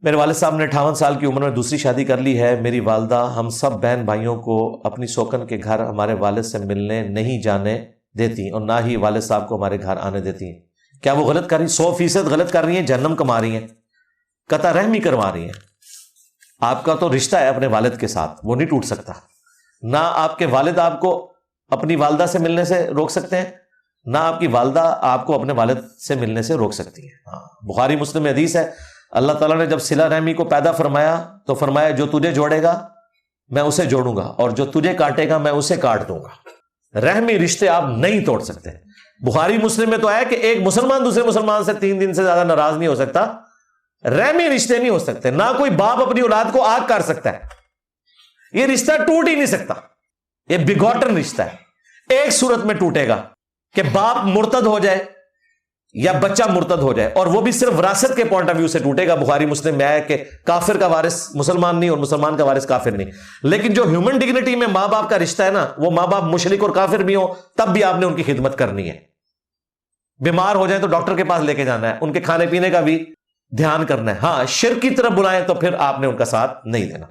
میرے والد صاحب نے 58 سال کی عمر میں دوسری شادی کر لی ہے. میری والدہ ہم سب بہن بھائیوں کو اپنی سوکن کے گھر ہمارے والد سے ملنے نہیں جانے دیتی اور نہ ہی والد صاحب کو ہمارے گھر آنے دیتی ہیں. کیا وہ غلط کر رہی؟ 100% غلط کر رہی ہیں، جہنم کما رہی ہیں، قطع رحمی کروا رہی ہیں. آپ کا تو رشتہ ہے اپنے والد کے ساتھ، وہ نہیں ٹوٹ سکتا. نہ آپ کے والد آپ کو اپنی والدہ سے ملنے سے روک سکتے ہیں، نہ آپ کی والدہ آپ کو اپنے والد سے ملنے سے روک سکتی ہے. بخاری مسلم میں حدیث ہے، اللہ تعالیٰ نے جب صلہ رحمی کو پیدا فرمایا تو فرمایا جو تجھے جوڑے گا میں اسے جوڑوں گا اور جو تجھے کاٹے گا میں اسے کاٹ دوں گا. رحمی رشتے آپ نہیں توڑ سکتے. بخاری مسلم میں تو ہے کہ ایک مسلمان دوسرے مسلمان سے 3 دن سے زیادہ ناراض نہیں ہو سکتا. رحمی رشتے نہیں ہو سکتے. نہ کوئی باپ اپنی اولاد کو آگ کر سکتا ہے، یہ رشتہ ٹوٹ ہی نہیں سکتا. یہ بگوٹن رشتہ ہے. ایک صورت میں ٹوٹے گا کہ باپ مرتد ہو جائے یا بچہ مرتد ہو جائے، اور وہ بھی صرف وراثت کے پوائنٹ آف ویو سے ٹوٹے گا. بخاری مسلم میں ہے کہ کافر کا وارث مسلمان نہیں اور مسلمان کا وارث کافر نہیں. لیکن جو ہیومن ڈگنیٹی میں ماں باپ کا رشتہ ہے نا، وہ ماں باپ مشرک اور کافر بھی ہوں تب بھی آپ نے ان کی خدمت کرنی ہے. بیمار ہو جائے تو ڈاکٹر کے پاس لے کے جانا ہے، ان کے کھانے پینے کا بھی دھیان کرنا ہے. ہاں شرک کی طرف بلائیں تو پھر آپ نے ان کا ساتھ نہیں دینا.